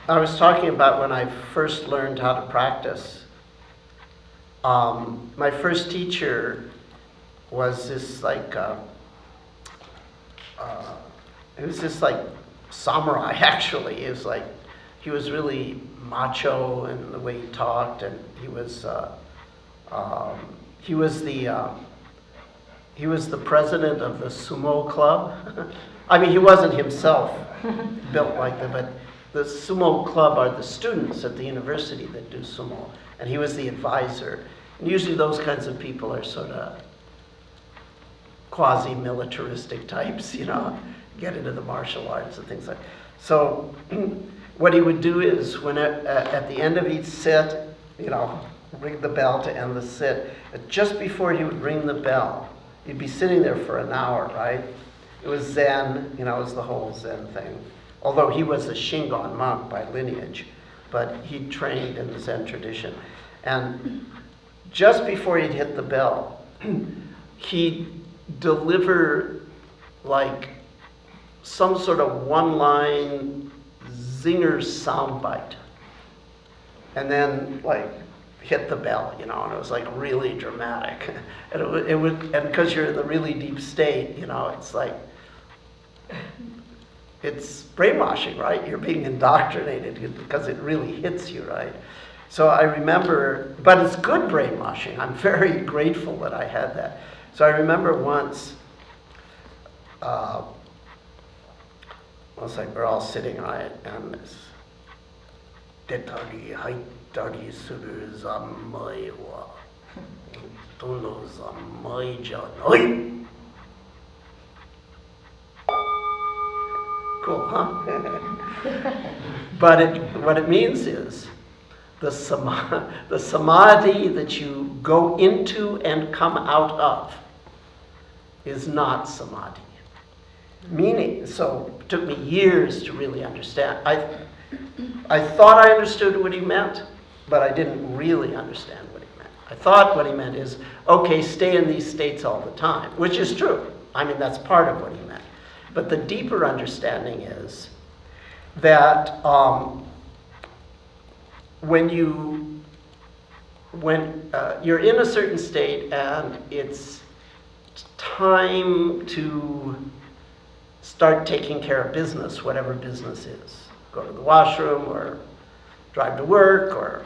I was talking about when I first learned how to practice. My first teacher was this it was this like samurai actually. It was like, he was really macho in the way he talked, and he was the president of the sumo club. I mean, he wasn't himself built like that, but the sumo club are the students at the university that do sumo, and he was the advisor. And usually those kinds of people are sort of quasi-militaristic types, get into the martial arts and things like that. So what he would do is, when at the end of each sit, ring the bell to end the sit. Just before he would ring the bell, he'd be sitting there for an hour, right? It was Zen, it was the whole Zen thing. Although he was a Shingon monk by lineage, but he trained in the Zen tradition. And just before he'd hit the bell, he'd deliver like some sort of one-line zinger soundbite, and then like hit the bell, and it was like really dramatic. And it would, and because you're in the really deep state, it's like, it's brainwashing, right? You're being indoctrinated because it really hits you, right? So I remember, but it's good brainwashing. I'm very grateful that I had that. So I remember once, we're all sitting, right, and this, Tetari haitari suru zanmai wa tono zanmai janai. Cool, huh? But what it means is, the samadhi that you go into and come out of is not samadhi. Meaning, so it took me years to really understand. I thought I understood what he meant, but I didn't really understand what he meant. I thought what he meant is, okay, stay in these states all the time, which is true. I mean, that's part of what he meant. But the deeper understanding is that when you're in a certain state and it's time to start taking care of business, whatever business is, go to the washroom or drive to work or,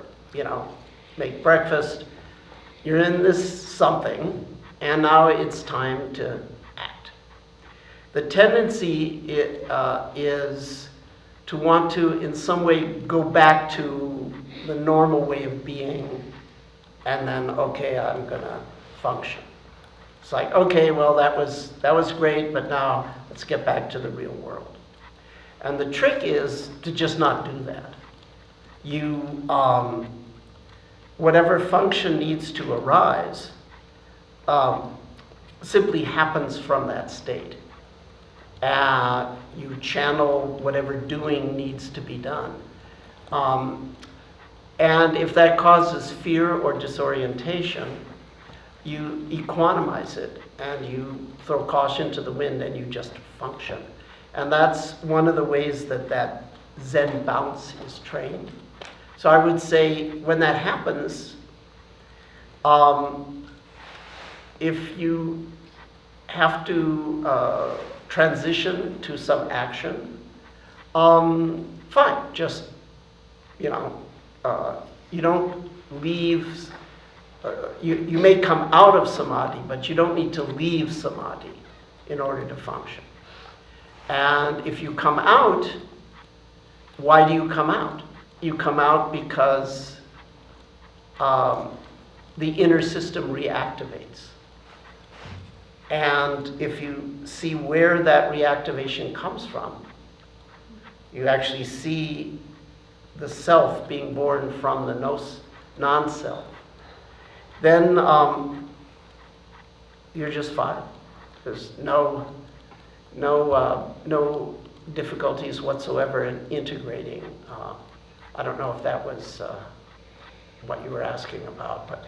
make breakfast, you're in this something, and now it's time to act. The tendency is to want to, in some way, go back to the normal way of being, and then, okay, I'm gonna function. It's like, okay, well, that was great, but now let's get back to the real world. And the trick is to just not do that. You, whatever function needs to arise, simply happens from that state. You channel whatever doing needs to be done. And if that causes fear or disorientation, you equanimize it and you throw caution to the wind and you just function. And that's one of the ways that Zen bounce is trained. So I would say when that happens, if you have to transition to some action, fine, just, you don't leave, you may come out of samadhi, but you don't need to leave samadhi in order to function. And if you come out, why do you come out? You come out because the inner system reactivates. And if you see where that reactivation comes from, you actually see the self being born from the non-self. Then you're just fine. There's no difficulties whatsoever in integrating. I don't know if that was what you were asking about, but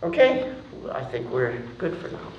okay, I think we're good for now.